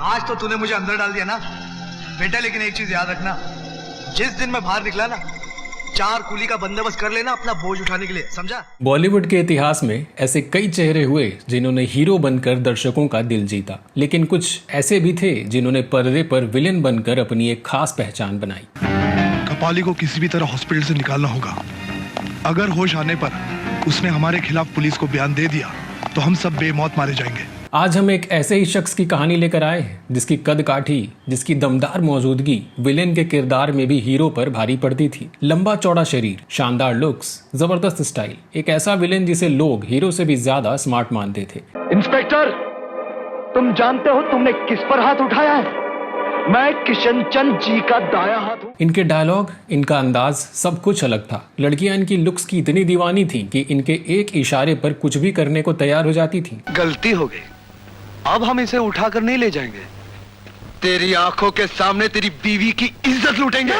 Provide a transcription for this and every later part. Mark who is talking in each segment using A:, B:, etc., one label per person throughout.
A: आज तो तूने मुझे अंदर डाल दिया ना बेटा, लेकिन एक चीज याद रखना, जिस दिन मैं बाहर निकला ना 4 कूली का बंदोबस्त कर लेना अपना बोझ उठाने के लिए, समझा?
B: बॉलीवुड के इतिहास में ऐसे कई चेहरे हुए जिन्होंने हीरो बनकर दर्शकों का दिल जीता, लेकिन कुछ ऐसे भी थे जिन्होंने पर्दे पर विलेन बनकर अपनी एक खास पहचान बनाई।
C: कपाली को किसी भी तरह हॉस्पिटल से निकालना होगा। अगर होश आने पर उसने हमारे खिलाफ पुलिस को बयान दे दिया तो हम सब बेमौत मारे जाएंगे।
B: आज हम एक ऐसे ही शख्स की कहानी लेकर आए हैं जिसकी कद काठी, जिसकी दमदार मौजूदगी विलेन के किरदार में भी हीरो पर भारी पड़ती थी। लंबा चौड़ा शरीर, शानदार लुक्स, जबरदस्त स्टाइल, एक ऐसा विलेन जिसे लोग हीरो से भी ज्यादा स्मार्ट मानते थे।
D: इंस्पेक्टर, तुम जानते हो तुमने किस पर हाथ उठाया है? मैं किशन चंद जी का दाया हाथ हूँ।
B: इनके डायलॉग, इनका अंदाज, सब कुछ अलग था। लड़कियां इनकी लुक्स की इतनी दीवानी थी कि इनके एक इशारे पर कुछ भी करने को तैयार हो जाती थी।
A: गलती हो गई, अब हम इसे उठाकर नहीं ले जाएंगे, तेरी आंखों के सामने तेरी बीवी की इज्जत लूटेंगे।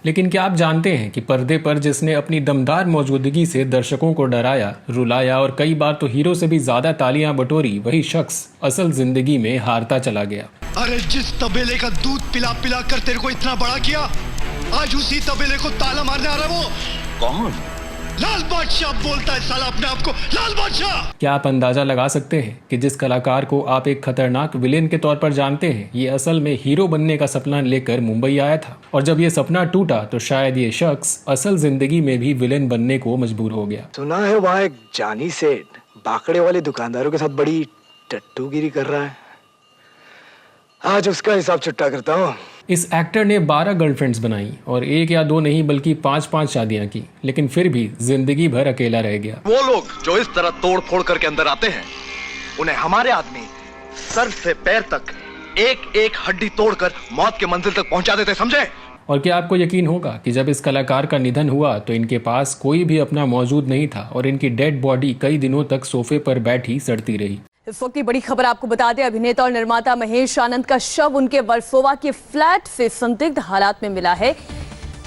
B: लेकिन क्या आप जानते हैं कि पर्दे पर जिसने अपनी दमदार मौजूदगी से दर्शकों को डराया, रुलाया और कई बार तो हीरो से भी ज्यादा तालियां बटोरी, वही शख्स असल जिंदगी में हारता चला गया।
C: अरे जिस तबेले का दूध पिला पिला कर तेरे को इतना बड़ा किया, आज उसी तबेले को ताला मारने आ रहा है। वो
A: कौन?
C: लाल बादशाह बोलता है साला अपने आप को, लाल बादशाह।
B: क्या आप अंदाजा लगा सकते हैं कि जिस कलाकार को आप एक खतरनाक विलेन के तौर पर जानते हैं, ये असल में हीरो बनने का सपना लेकर मुंबई आया था, और जब ये सपना टूटा तो शायद ये शख्स असल जिंदगी में भी विलेन बनने को मजबूर हो गया।
E: सुना है वहाँ एक जानी सेठ बाकड़े वाले दुकानदारों के साथ बड़ी टट्टूगिरी कर रहा है, आज उसका हिसाब छुट्टा करता हूँ।
B: इस एक्टर ने 12 गर्लफ्रेंड्स बनाई और 1 या 2 नहीं बल्कि 5-5 शादियां की, लेकिन फिर भी जिंदगी भर अकेला रह गया।
A: वो लोग जो इस तरह तोड़ फोड़ करके अंदर आते हैं, उन्हें हमारे आदमी सर से पैर तक एक एक हड्डी तोड़कर मौत के मंजिल तक पहुंचा देते, समझे?
B: और क्या आपको यकीन होगा कि जब इस कलाकार का निधन हुआ तो इनके पास कोई भी अपना मौजूद नहीं था और इनकी डेड बॉडी कई दिनों तक सोफे पर बैठी सड़ती रही।
F: इस वक्त की बड़ी खबर आपको बता दें, अभिनेता और निर्माता महेश आनंद का शव उनके वर्सोवा के फ्लैट से संदिग्ध हालात में मिला है।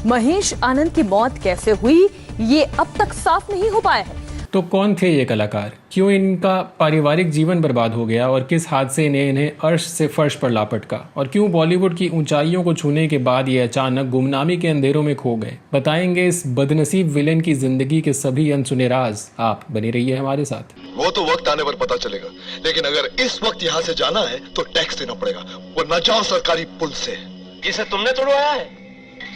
F: महेश आनंद की मौत कैसे हुई ये अब तक साफ नहीं हो पाया है।
B: तो कौन थे ये कलाकार, क्यों इनका पारिवारिक जीवन बर्बाद हो गया और किस हादसे ने इन्हें अर्श से फर्श पर लापटका, और क्यों बॉलीवुड की ऊंचाइयों को छूने के बाद ये अचानक गुमनामी के अंधेरों में खो गए, बताएंगे इस बदनसीब विलेन की जिंदगी के सभी अनसुने राज। आप बने रहिए हमारे साथ।
G: वो तो वक्त आने पर पता चलेगा, लेकिन अगर इस वक्त यहाँ से जाना है तो टैक्स देना पड़ेगा, वो न जाओ सरकारी पुल से।
A: इसे तुमने तोड़वाया है?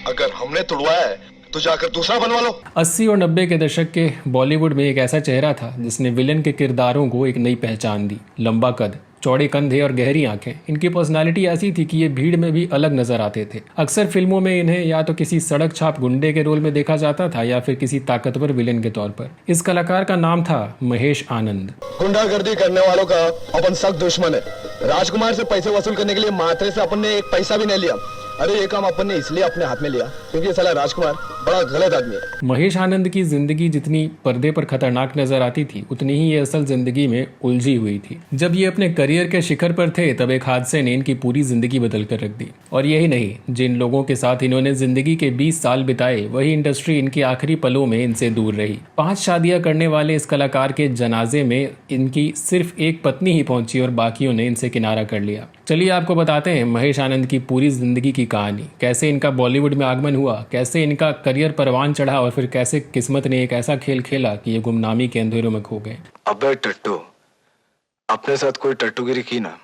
G: अगर हमने तोड़वाया है तो जाकर दूसरा बनवा लो।
B: 80 और 90 के दशक के बॉलीवुड में एक ऐसा चेहरा था जिसने विलेन के किरदारों को एक नई पहचान दी। लंबा कद, चौड़े कंधे और गहरी आंखें, इनकी पर्सनालिटी ऐसी थी कि ये भीड़ में भी अलग नजर आते थे। अक्सर फिल्मों में इन्हें या तो किसी सड़क छाप गुंडे के रोल में देखा जाता था या फिर किसी ताकतवर विलेन के तौर पर। इस कलाकार का नाम था महेश आनंद।
G: गुंडागर्दी करने वालों का अपन सख्त दुश्मन है। राजकुमार से पैसे वसूल करने के लिए मात्रे से अपन ने एक पैसा भी नहीं लिया। अरे ये काम अपन ने इसलिए अपने हाथ में लिया क्योंकि ये साला राजकुमार बड़ा गलत आदमी है।
B: महेश आनंद की जिंदगी जितनी पर्दे पर खतरनाक नजर आती थी, उतनी ही ये असल जिंदगी में उलझी हुई थी। जब ये अपने करियर के शिखर पर थे तब एक हादसे ने इनकी पूरी जिंदगी बदल कर रख दी। और यही नहीं, जिन लोगों के साथ इन्होंने जिंदगी के 20 साल बिताए, वही इंडस्ट्री इनके आखिरी पलों में इनसे दूर रही। 5 शादियां करने वाले इस कलाकार के जनाजे में इनकी सिर्फ एक पत्नी ही पहुंची और बाकियों ने इनसे किनारा कर लिया। चलिए आपको बताते हैं महेश आनंद की पूरी जिंदगी की कहानी, कैसे इनका बॉलीवुड में आगमन हुआ, कैसे इनका करियर परवान चढ़ा और फिर कैसे किस्मत ने एक ऐसा खेल खेला कि ये गुमनामी के अंधेरों में खो गए।
E: अबे टट्टू, अपने साथ कोई टट्टूगिरी की ना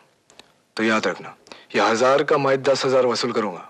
E: तो याद रखना, ये 1000 का मैं 10,000 वसूल करूंगा।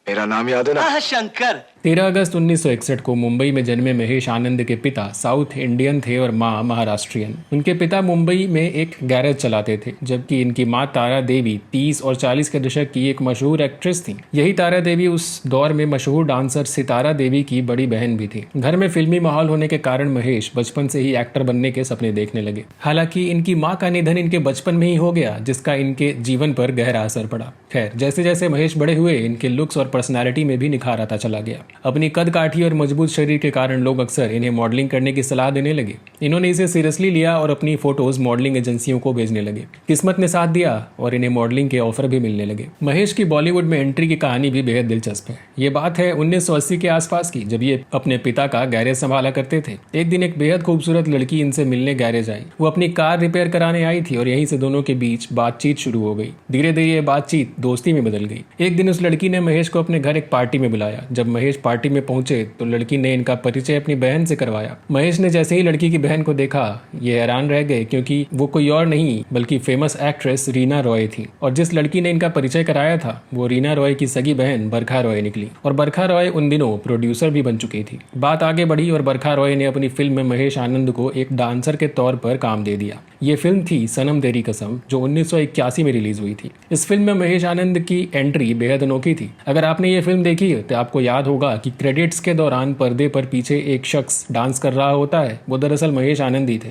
E: मेरा नाम याद है ना?
A: शंकर।
B: 13 अगस्त 1961 को मुंबई में जन्मे महेश आनंद के पिता साउथ इंडियन थे और मां महाराष्ट्रियन। उनके पिता मुंबई में एक गैरेज चलाते थे, जबकि इनकी मां तारा देवी 30 और 40 के दशक की एक मशहूर एक्ट्रेस थी। यही तारा देवी उस दौर में मशहूर डांसर सितारा देवी की बड़ी बहन भी थी। घर में फिल्मी माहौल होने के कारण महेश बचपन से ही एक्टर बनने के सपने देखने लगे। हालांकि इनकी मां का निधन इनके बचपन में ही हो गया, जिसका इनके जीवन पर गहरा असर पड़ा। खैर, जैसे जैसे महेश बड़े हुए, इनके लुक्स और पर्सनैलिटी में भी निखार आता चला गया। अपनी कद काठी और मजबूत शरीर के कारण लोग अक्सर इन्हें मॉडलिंग करने की सलाह देने लगे। इन्होंने इसे सीरियसली लिया और अपनी फोटोज मॉडलिंग एजेंसियों को भेजने लगे। किस्मत ने साथ दिया और इन्हें मॉडलिंग के ऑफर भी मिलने लगे। महेश की बॉलीवुड में एंट्री की कहानी भी बेहद दिलचस्प है। ये बात है 1980 के आसपास की, जब ये अपने पिता का गैरेज संभाला करते थे। एक दिन एक बेहद खूबसूरत लड़की इनसे मिलने गैरेज आई। वो अपनी कार रिपेयर कराने आई थी और यहीं से दोनों के बीच बातचीत शुरू हो गई। धीरे धीरे ये बातचीत दोस्ती में बदल गई। एक दिन उस लड़की ने महेश को अपने घर एक पार्टी में बुलाया। जब महेश पार्टी में पहुंचे तो लड़की ने इनका परिचय अपनी बहन से करवाया। महेश ने जैसे ही लड़की की बहन को देखा, ये हैरान रह गए क्योंकि वो कोई और नहीं बल्कि फेमस एक्ट्रेस रीना रॉय थी। और जिस लड़की ने इनका परिचय कराया था वो रीना रॉय की सगी बहन बरखा रॉय निकली। और बरखा रॉय उन दिनों प्रोड्यूसर भी बन चुकी थी। बात आगे बढ़ी और बरखा रॉय ने अपनी फिल्म में महेश आनंद को एक डांसर के तौर पर काम दे दिया। ये फिल्म थी सनम तेरी कसम, जो 1981 में रिलीज हुई थी। इस फिल्म में महेश आनंद की एंट्री बेहद अनोखी थी। अगर आपने ये फिल्म देखी है तो आपको याद होगा कि क्रेडिट्स के दौरान पर्दे पर पीछे एक शख्स डांस कर रहा होता है, वो दरअसल महेश आनंद ही थे।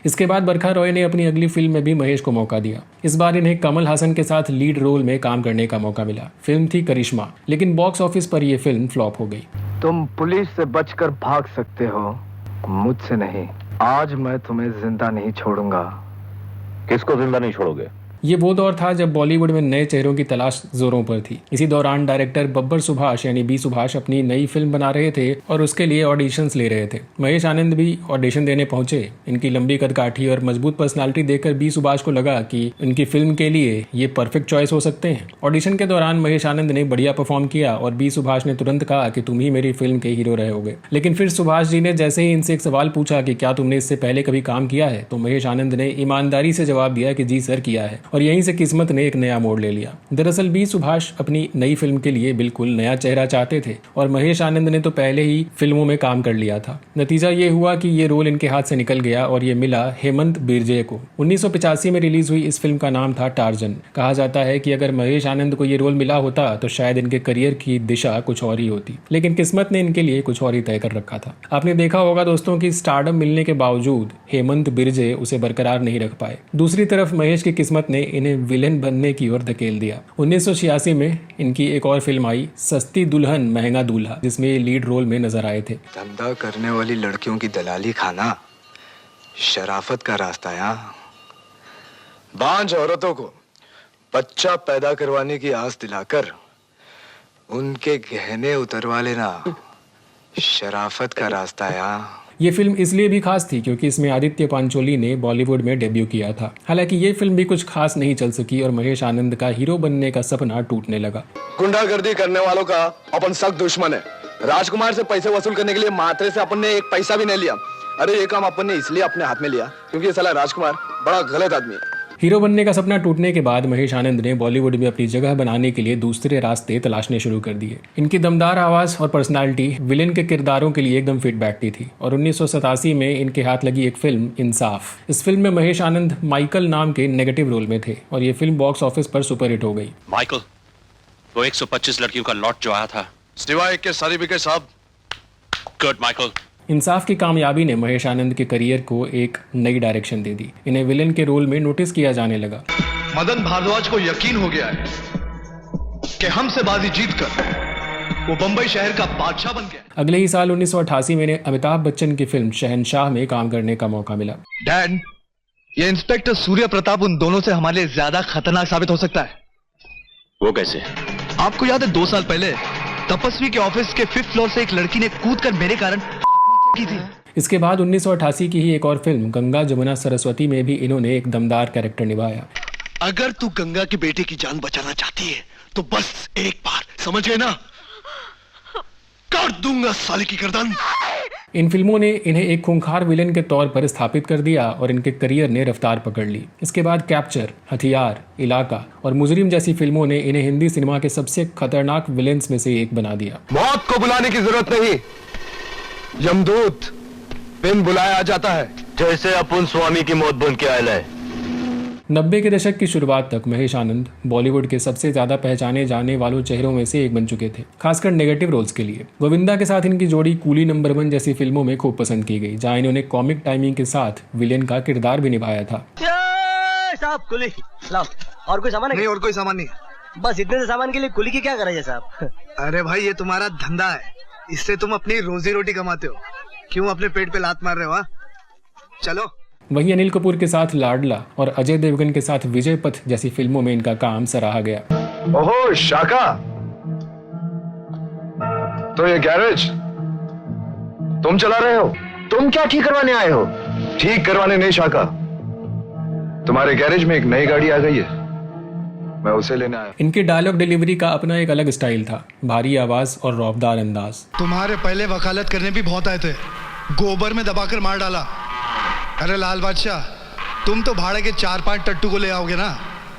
B: इसके बाद बरखा रॉय ने अपनी अगली फिल्म में भी महेश को मौका दिया। इस बार इन्हें कमल हासन के साथ लीड रोल में काम करने का मौका मिला। फिल्म थी करिश्मा, लेकिन बॉक्स ऑफिस पर यह फिल्म फ्लॉप हो गई।
E: तुम पुलिस से बचकर भाग सकते हो, मुझसे नहीं। आज मैं तुम्हें जिंदा नहीं छोड़ूंगा।
H: किसको जिंदा नहीं छोड़ोगे?
B: ये वो दौर था जब बॉलीवुड में नए चेहरों की तलाश जोरों पर थी। इसी दौरान डायरेक्टर बब्बर सुभाष यानी बी सुभाष अपनी नई फिल्म बना रहे थे और उसके लिए ऑडिशंस ले रहे थे। महेश आनंद भी ऑडिशन देने पहुंचे। इनकी लंबी कदकाठी और मजबूत पर्सनालिटी देखकर बी सुभाष को लगा कि इनकी फिल्म के लिए ये परफेक्ट चॉइस हो सकते हैं। ऑडिशन के दौरान महेश आनंद ने बढ़िया परफॉर्म किया और बी सुभाष ने तुरंत कहा कि तुम ही मेरी फिल्म के हीरो रहोगे। लेकिन फिर सुभाष जी ने जैसे ही इनसे एक सवाल पूछा कि क्या तुमने इससे पहले कभी काम किया है, तो महेश आनंद ने ईमानदारी से जवाब दिया कि जी सर किया है। और यहीं से किस्मत ने एक नया मोड़ ले लिया। दरअसल बी सुभाष अपनी नई फिल्म के लिए बिल्कुल नया चेहरा चाहते थे और महेश आनंद ने तो पहले ही फिल्मों में काम कर लिया था। नतीजा ये हुआ कि ये रोल इनके हाथ से निकल गया और ये मिला हेमंत बिरजे को। 1985 में रिलीज हुई इस फिल्म का नाम था टार्जन। कहा जाता है कि अगर महेश आनंद को ये रोल मिला होता तो शायद इनके करियर की दिशा कुछ और ही होती, लेकिन किस्मत ने इनके लिए कुछ और ही तय कर रखा था। आपने देखा होगा दोस्तों कि स्टारडम मिलने के बावजूद हेमंत बिरजे उसे बरकरार नहीं रख पाए। दूसरी तरफ महेश की किस्मत ने इन्हें विलेन बनने की ओर धकेल दिया। 1986 में इनकी एक और फिल्म आई सस्ती दुल्हन महंगा दूल्हा, जिसमें ये लीड रोल में नजर आए थे।
E: धंधा करने वाली लड़कियों की दलाली खाना शराफत का रास्ता है। यहाँ बांझ औरतों को बच्चा पैदा करवाने की आस दिलाकर उनके गहने उतरवा लेना शराफत का रास्ता है। यहाँ
B: ये फिल्म इसलिए भी खास थी क्योंकि इसमें आदित्य पांचोली ने बॉलीवुड में डेब्यू किया था। हालांकि ये फिल्म भी कुछ खास नहीं चल सकी और महेश आनंद का हीरो बनने का सपना टूटने लगा।
G: गुंडागर्दी करने वालों का अपन सख्त दुश्मन है। राजकुमार से पैसे वसूल करने के लिए मात्रे से अपन ने एक पैसा भी नहीं लिया। अरे ये काम अपन ने इसलिए अपने हाथ में लिया क्योंकि ये साला राजकुमार बड़ा गलत आदमी है।
B: हीरो बनने का सपना टूटने के बाद महेश आनंद ने बॉलीवुड में अपनी जगह बनाने के लिए दूसरे रास्ते तलाशने शुरू कर दिए। इनकी दमदार आवाज और पर्सनालिटी विलेन के किरदारों के लिए एकदम फिट बैठती थी और 1987 में इनके हाथ लगी एक फिल्म इंसाफ। इस फिल्म में महेश आनंद माइकल नाम के नेगेटिव रोल में थे और ये फिल्म बॉक्स ऑफिस पर सुपरहिट हो गई।
I: माइकल, वो 125 लड़कियों का लॉट जो आया था,
A: सिवाय के सारी बिके साहब।
I: Good Michael.
B: इंसाफ की कामयाबी ने महेश आनंद के करियर को एक नई डायरेक्शन दे दी। इन्हें विलेन के रोल में नोटिस किया जाने लगा।
C: मदन भारद्वाज को यकीन हो गया है कि हमसे बाजी जीतकर वो बंबई शहर का बादशाह बन गया।
B: अगले ही साल 1988 में इन्हें अमिताभ बच्चन की फिल्म शहनशाह में काम करने का मौका मिला।
C: डैड, ये इंस्पेक्टर सूर्य प्रताप उन दोनों से हमारे लिए ज्यादा खतरनाक साबित हो सकता है।
I: वो कैसे?
C: आपको याद है 2 साल पहले तपस्वी के ऑफिस के 5th फ्लोर से एक लड़की ने कूदकर मेरे कारण की थी।
B: इसके बाद 1988 की ही एक और फिल्म गंगा जमुना सरस्वती में भी इन्होंने एक दमदार कैरेक्टर निभाया।
C: अगर तू गंगा के बेटे की जान बचाना चाहती है तो बस एक बार समझ गए ना, काट दूंगा साले की गर्दन।
B: इन फिल्मों ने इन्हें एक खूंखार विलेन के तौर पर स्थापित कर दिया और इनके करियर ने रफ्तार पकड़ ली। इसके बाद कैप्चर, हथियार, इलाका और मुजरिम जैसी फिल्मों ने इन्हें हिंदी सिनेमा के सबसे खतरनाक विलेन्स में से एक बना दिया।
G: मौत को बुलाने की जरूरत नहीं, यमदूत बिन बुलाया आ जाता है,
H: जैसे अपन स्वामी की मौत बन के आयल है।
B: 90 के दशक की शुरुआत तक महेश आनंद बॉलीवुड के सबसे ज्यादा पहचाने जाने वालों चेहरों में से एक बन चुके थे, खासकर नेगेटिव रोल्स के लिए। गोविंदा के साथ इनकी जोड़ी कूली नंबर 1 जैसी फिल्मों में खूब पसंद की गई, जहां इन्होंने कॉमिक टाइमिंग के साथ विलेन का किरदार भी निभाया था।
J: साहब कुली लाओ। और कोई सामान है?
C: नहीं, और कोई सामान नहीं है।
J: बस इतने से सामान के लिए कुली की क्या गरज है साहब?
C: अरे भाई, ये तुम्हारा धंधा है, इससे तुम अपनी रोजी रोटी कमाते हो, क्यों अपने पेट पे लात मार रहे हो? हाँ? चलो।
B: वहीं अनिल कपूर के साथ लाडला और अजय देवगन के साथ विजय पथ जैसी फिल्मों में इनका काम सराहा गया।
E: ओहो शाका, तो ये गैरेज तुम चला रहे हो?
G: तुम क्या ठीक करवाने आए हो?
E: ठीक करवाने नहीं शाका, तुम्हारे गैरेज में एक नई गाड़ी आ गई है, मैं उसे लेने आया।
B: इनकी डायलॉग डिलीवरी का अपना एक अलग स्टाइल था, भारी आवाज और रौबदार अंदाज।
C: तुम्हारे पहले वकालत करने भी बहुत आए थे, गोबर में दबाकर मार डाला। अरे लाल बादशाह, तुम तो भाड़े के 4-5 टट्टू को ले आओगे ना?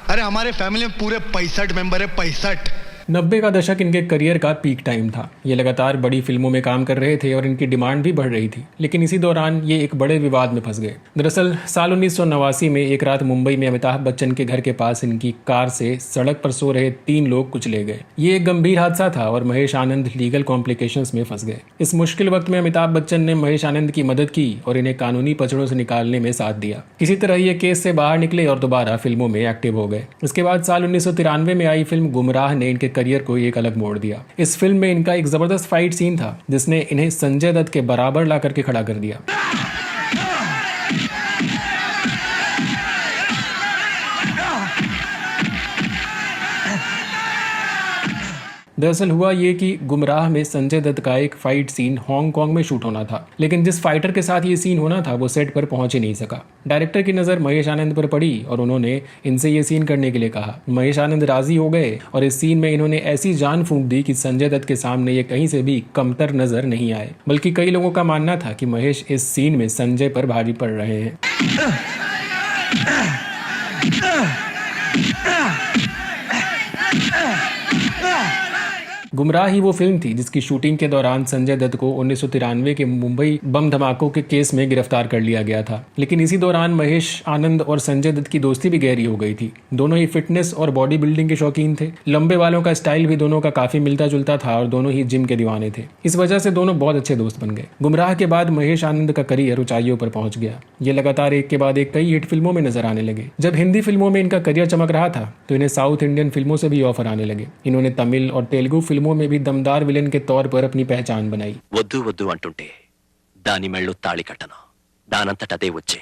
C: अरे हमारे फैमिली में पूरे 65 मेंबर है, 65।
B: 90 का दशक इनके करियर का पीक टाइम था। ये लगातार बड़ी फिल्मों में काम कर रहे थे और इनकी डिमांड भी बढ़ रही थी, लेकिन इसी दौरान ये एक बड़े विवाद में फंस गए। दरअसल साल 1989 में एक रात मुंबई में अमिताभ बच्चन के घर के पास इनकी कार से सड़क पर सो रहे 3 लोग कुचले गए। ये एक गंभीर हादसा था और महेश आनंद लीगल कॉम्प्लिकेशंस में फंस गए। इस मुश्किल वक्त में अमिताभ बच्चन ने महेश आनंद की मदद की और इन्हें कानूनी पचड़ों से निकालने में साथ दिया। किसी तरह ये केस से बाहर निकले और दोबारा फिल्मों में एक्टिव हो गए। इसके बाद साल 1993 में आई फिल्म गुमराह ने इनके करियर को एक अलग मोड़ दिया। इस फिल्म में इनका एक जबरदस्त फाइट सीन था जिसने इन्हें संजय दत्त के बराबर ला करके खड़ा कर दिया। दरअसल हुआ ये कि गुमराह में संजय दत्त का एक फाइट सीन हांगकांग में शूट होना था, लेकिन जिस फाइटर के साथ ये सीन होना था वो सेट पर पहुंच ही नहीं सका। डायरेक्टर की नज़र महेश आनंद पर पड़ी और उन्होंने इनसे ये सीन करने के लिए कहा। महेश आनंद राजी हो गए और इस सीन में इन्होंने ऐसी जान फूंक दी कि संजय दत्त के सामने ये कहीं से भी कमतर नजर नहीं आए। बल्कि कई लोगों का मानना था कि महेश इस सीन में संजय पर भारी पड़ रहे हैं। गुमराह ही वो फिल्म थी जिसकी शूटिंग के दौरान संजय दत्त को 1993 के मुंबई बम धमाकों के केस में गिरफ्तार कर लिया गया था। लेकिन इसी दौरान महेश आनंद और संजय दत्त की दोस्ती भी गहरी हो गई थी। दोनों ही फिटनेस और बॉडी बिल्डिंग के शौकीन थे। लंबे बालों का स्टाइल भी दोनों का काफी मिलता जुलता था और दोनों ही जिम के दीवाने थे। इस वजह से दोनों बहुत अच्छे दोस्त बन गए। गुमराह के बाद महेश आनंद का करियर ऊंचाइयों पर पहुंच गया। ये लगातार एक के बाद एक कई हिट फिल्मों में नजर आने लगे। जब हिंदी फिल्मों में इनका करियर चमक रहा था तो इन्हें साउथ इंडियन फिल्मों से भी ऑफर आने लगे। इन्होंने तमिल और तेलुगु फिल्मों में भी दमदार विलेन के तौर पर अपनी पहचान बनाई।
K: వద్దు వద్దు అంటుంటే దాని మెళ్ళు తాళి కట్టను, దానంతట అదే వచ్చే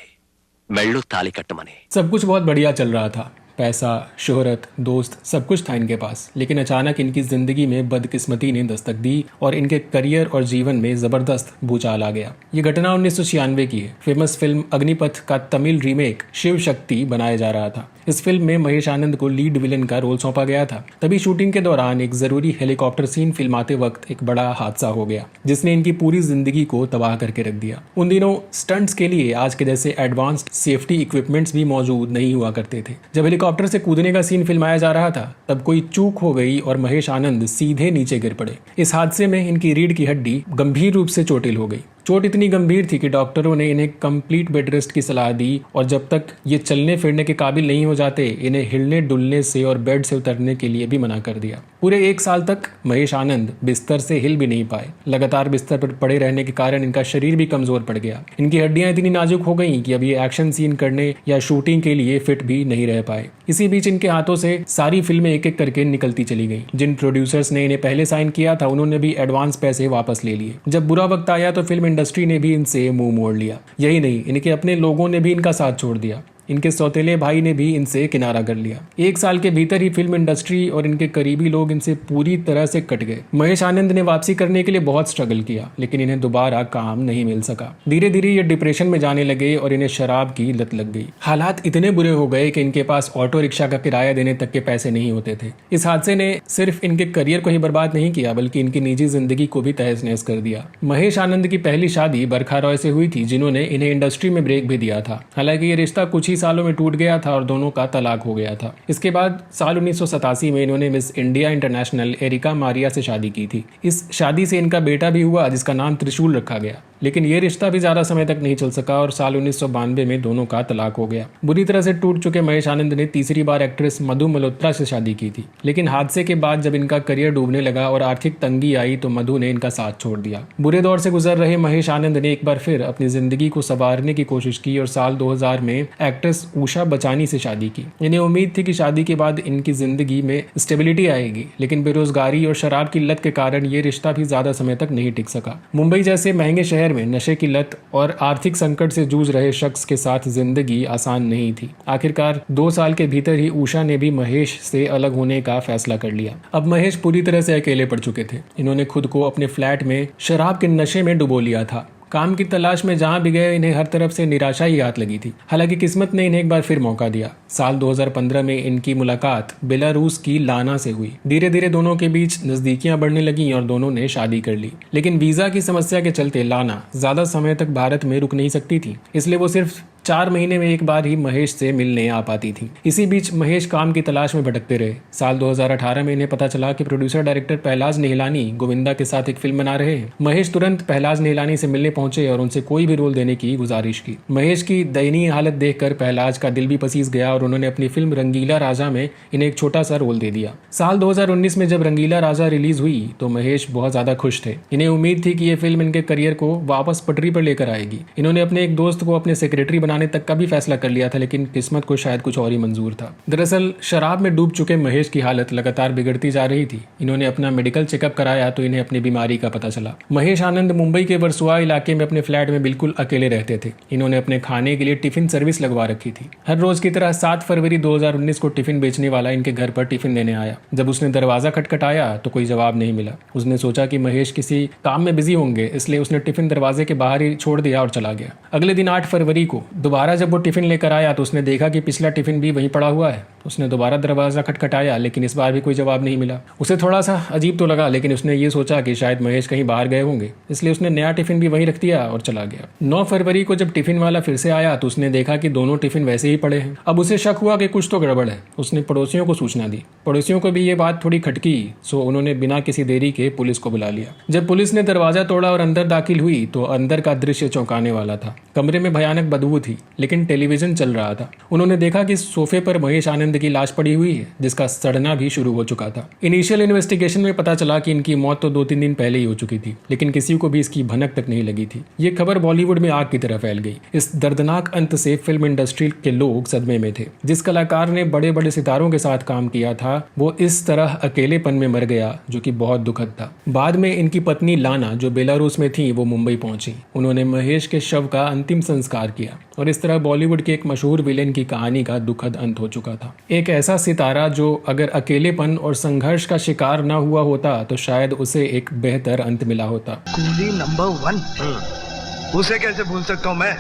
K: మెళ్ళు తాళి కట్టమని।
B: सब कुछ बहुत बढ़िया चल रहा था, पैसा, शोहरत, दोस्त, सब कुछ था इनके पास। लेकिन अचानक इनकी जिंदगी में बदकिस्मती ने दस्तक दी और इनके करियर और जीवन में जबरदस्त भूचाल आ गया। ये घटना 1996 की है। फेमस फिल्म अग्निपथ का तमिल रीमेक शिव शक्ति बनाया जा रहा था। इस फिल्म में महेश आनंद को लीड विलेन का रोल सौंपा गया था। तभी शूटिंग के दौरान एक जरूरी हेलीकॉप्टर सीन फिल्माते वक्त एक बड़ा हादसा हो गया जिसने इनकी पूरी जिंदगी को तबाह करके रख दिया। उन दिनों स्टंट्स के लिए आज के जैसे एडवांस्ड सेफ्टी इक्विपमेंट्स भी मौजूद नहीं हुआ करते थे। जब हेलीकॉप्टर से कूदने का सीन फिल्माया जा रहा था तब कोई चूक हो गई और महेश आनंद सीधे नीचे गिर पड़े। इस हादसे में इनकी रीढ़ की हड्डी गंभीर रूप से चोटिल हो गई। चोट इतनी गंभीर थी कि डॉक्टरों ने इन्हें कंप्लीट बेड रेस्ट की सलाह दी और जब तक ये चलने फिरने के काबिल नहीं हो जाते इन्हें हिलने डुलने से और बेड से उतरने के लिए भी मना कर दिया। पूरे 1 साल तक महेश आनंद बिस्तर से हिल भी नहीं पाए। लगातार बिस्तर पर पड़े रहने के कारण इनका शरीर भी कमजोर पड़ गया। इनकी हड्डियां इतनी नाजुक हो गई कि अब ये एक्शन सीन करने या शूटिंग के लिए फिट भी नहीं रह पाए। इसी बीच इनके हाथों से सारी फिल्में एक एक करके निकलती चली गई। जिन प्रोड्यूसर्स ने इन्हें पहले साइन किया था उन्होंने भी एडवांस पैसे वापस ले लिए। जब बुरा वक्त आया तो फिल्म इंडस्ट्री ने भी इनसे मुंह मोड़ लिया। यही नहीं, इनके अपने लोगों ने भी इनका साथ छोड़ दिया। इनके सौतेले भाई ने भी इनसे किनारा कर लिया। 1 साल के भीतर ही फिल्म इंडस्ट्री और इनके करीबी लोग इनसे पूरी तरह से कट गए। महेश आनंद ने वापसी करने के लिए बहुत स्ट्रगल किया लेकिन इन्हें दोबारा काम नहीं मिल सका। धीरे धीरे ये डिप्रेशन में जाने लगे और इन्हें शराब की लत लग गई। हालात इतने बुरे हो गए कि इनके पास ऑटो रिक्शा का किराया देने तक के पैसे नहीं होते थे। इस हादसे ने सिर्फ इनके करियर को ही बर्बाद नहीं किया बल्कि इनकी निजी जिंदगी को भी तहस नहस कर दिया। महेश आनंद की पहली शादी बरखा रॉय से हुई थी जिन्होंने इन्हें इंडस्ट्री में ब्रेक भी दिया था। हालांकि ये रिश्ता कुछ ही सालों में टूट गया था और दोनों का तलाक हो गया था। इसके बाद साल 1987 में इन्होंने Miss India International Erica Maria से शादी की थी। इस शादी से इनका बेटा भी हुआ जिसका नाम त्रिशूल रखा गया। लेकिन ये रिश्ता भी ज्यादा समय तक नहीं चल सका और साल 1992 में दोनों का तलाक हो गया। बुरी तरह से टूट चुके महेश आनंद ने तीसरी बार एक्ट्रेस मधु मल्होत्रा से शादी की थी, लेकिन हादसे के बाद जब इनका करियर डूबने लगा और आर्थिक तंगी आई तो मधु ने इनका साथ छोड़ दिया। बुरे दौर से गुजर रहे महेश आनंद ने एक बार फिर अपनी जिंदगी को संवारने की कोशिश की और साल 2000 में एक्ट्रेस उषा बचानी से शादी की। इन्हें उम्मीद थी कि शादी के बाद इनकी जिंदगी में स्टेबिलिटी आएगी, लेकिन बेरोजगारी और शराब की लत के कारण ये रिश्ता भी ज्यादा समय तक नहीं टिक सका। मुंबई जैसे महंगे शहर में नशे की लत और आर्थिक संकट से जूझ रहे शख्स के साथ जिंदगी आसान नहीं थी। आखिरकार 2 साल के भीतर ही उषा ने भी महेश से अलग होने का फैसला कर लिया। अब महेश पूरी तरह से अकेले पड़ चुके थे। इन्होंने खुद को अपने फ्लैट में शराब के नशे में डुबो लिया था। काम की तलाश में जहां भी गए इन्हें हर तरफ से निराशा ही हाथ लगी थी। हालांकि किस्मत ने इन्हें एक बार फिर मौका दिया। साल 2015 में इनकी मुलाकात बेलारूस की लाना से हुई। धीरे धीरे दोनों के बीच नजदीकियां बढ़ने लगीं और दोनों ने शादी कर ली। लेकिन वीजा की समस्या के चलते लाना ज्यादा समय तक भारत में रुक नहीं सकती थी, इसलिए वो सिर्फ 4 महीने में एक बार ही महेश से मिलने आ पाती थी। इसी बीच महेश काम की तलाश में भटकते रहे। साल 2018 में इन्हें पता चला कि प्रोड्यूसर डायरेक्टर पहलाज निहलानी गोविंदा के साथ एक फिल्म बना रहे हैं। महेश तुरंत पहलाज निहलानी से मिलने पहुंचे और उनसे कोई भी रोल देने की गुजारिश की। महेश की दयनीय हालत देखकर पहलाज का दिल भी पसीज गया और उन्होंने अपनी फिल्म रंगीला राजा में इन्हें एक छोटा सा रोल दे दिया। साल 2019 में जब रंगीला राजा रिलीज हुई तो महेश बहुत ज्यादा खुश थे। इन्हें उम्मीद थी कि ये फिल्म इनके करियर को वापस पटरी पर लेकर आएगी। इन्होंने अपने एक दोस्त को अपने सेक्रेटरी बनाने तक का भी फैसला कर लिया था, लेकिन किस्मत को शायद कुछ और ही मंजूर था। दरअसल शराब में डूब चुके महेश की हालत लगातार बिगड़ती जा रही थी। इन्होंने अपना मेडिकल चेकअप कराया तो इन्हें अपनी बीमारी का पता चला। महेश आनंद मुंबई के वर्सोवा इलाके में अपने फ्लैट में बिल्कुल अकेले रहते थे। इन्होंने अपने खाने के लिए टिफिन सर्विस लगवा रखी थी। हर रोज की तरह 7 फरवरी 2019 को टिफिन बेचने वाला इनके घर पर टिफिन देने आया। जब उसने दरवाजा खटखटाया तो कोई जवाब नहीं मिला। उसने सोचा कि महेश किसी काम में बिजी होंगे, इसलिए उसने टिफिन दरवाजे के बाहर ही छोड़ दिया और चला गया। अगले दिन 8 फरवरी को दोबारा जब वो टिफिन लेकर आया तो उसने देखा कि पिछला टिफिन भी वहीं पड़ा हुआ है। उसने दोबारा दरवाजा खटखटाया, लेकिन इस बार भी कोई जवाब नहीं मिला। उसे थोड़ा सा अजीब तो लगा, लेकिन उसने ये सोचा कि शायद महेश कहीं बाहर गए होंगे, इसलिए उसने नया टिफिन भी वहीं रख दिया और चला गया। 9 फरवरी को जब टिफिन वाला फिर से आया तो उसने देखा कि दोनों टिफिन वैसे ही पड़े हैं। अब उसे शक हुआ कि कुछ तो गड़बड़ है। उसने पड़ोसियों को सूचना दी। पड़ोसियों को भी ये बात थोड़ी खटकी, सो उन्होंने बिना किसी देरी के पुलिस को बुला लिया। जब पुलिस ने दरवाजा तोड़ा और अंदर दाखिल हुई तो अंदर का दृश्य चौंकाने वाला था। कमरे में भयानक बदबू थी, लेकिन टेलीविजन चल रहा था। उन्होंने देखा कि सोफे पर महेश आनंद की लाश पड़ी हुई है, जिसका सड़ना भी शुरू हो चुका था। इनिशियल इन्वेस्टिगेशन में पता चला कि इनकी मौत तो 2-3 दिन पहले ही हो चुकी थी, लेकिन किसी को भी इसकी भनक तक नहीं लगी थी। ये खबर बॉलीवुड में आग की तरह फैल गई। इस दर्दनाक अंत से फिल्म इंडस्ट्री के लोग सदमे में थे। जिस कलाकार ने बड़े बड़े सितारों के साथ काम किया था वो इस तरह अकेलेपन में मर गया, जो कि बहुत दुखद था। बाद में इनकी पत्नी लाना, जो बेलारूस में थी, वो मुंबई पहुंची। उन्होंने महेश के शव का अंतिम संस्कार किया और इस तरह बॉलीवुड के एक मशहूर विलेन की कहानी का दुखद अंत हो चुका था। एक ऐसा सितारा जो अगर अकेलेपन और संघर्ष का शिकार न हुआ होता तो शायद उसे एक बेहतर अंत मिला होता।
C: कूली नंबर 1 उसे कैसे भूल सकता हूँ मैं?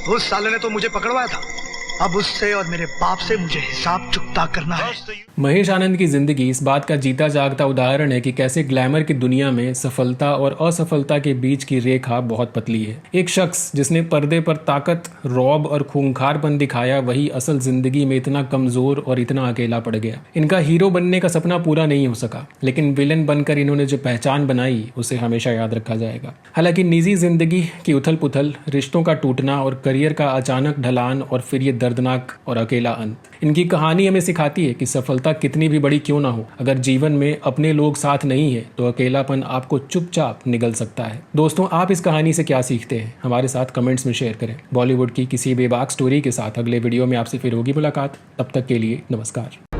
C: उस साले ने तो मुझे पकड़वाया था। अब उससे और मेरे बाप से मुझे हिसाब चुकता करना है।
B: महेश आनंद की जिंदगी इस बात का जीता जागता उदाहरण है कि कैसे ग्लैमर की दुनिया में सफलता और असफलता के बीच की रेखा बहुत पतली है। एक शख्स जिसने पर्दे पर ताकत, रौब और खूंखारपन दिखाया, वही असल जिंदगी में इतना कमजोर और इतना अकेला पड़ गया। इनका हीरो बनने का सपना पूरा नहीं हो सका, लेकिन विलन बनकर इन्होंने जो पहचान बनाई उसे हमेशा याद रखा जाएगा। हालांकि निजी जिंदगी की उथल पुथल, रिश्तों का टूटना और करियर का अचानक ढलान और फिर ये दर्दनाक और अकेला अंत, इनकी कहानी हमें सिखाती है कि सफलता कितनी भी बड़ी क्यों ना हो, अगर जीवन में अपने लोग साथ नहीं है तो अकेलापन आपको चुपचाप निगल सकता है। दोस्तों, आप इस कहानी से क्या सीखते हैं हमारे साथ कमेंट्स में शेयर करें। बॉलीवुड की किसी बेबाक स्टोरी के साथ अगले वीडियो में आपसे फिर होगी मुलाकात। तब तक के लिए नमस्कार।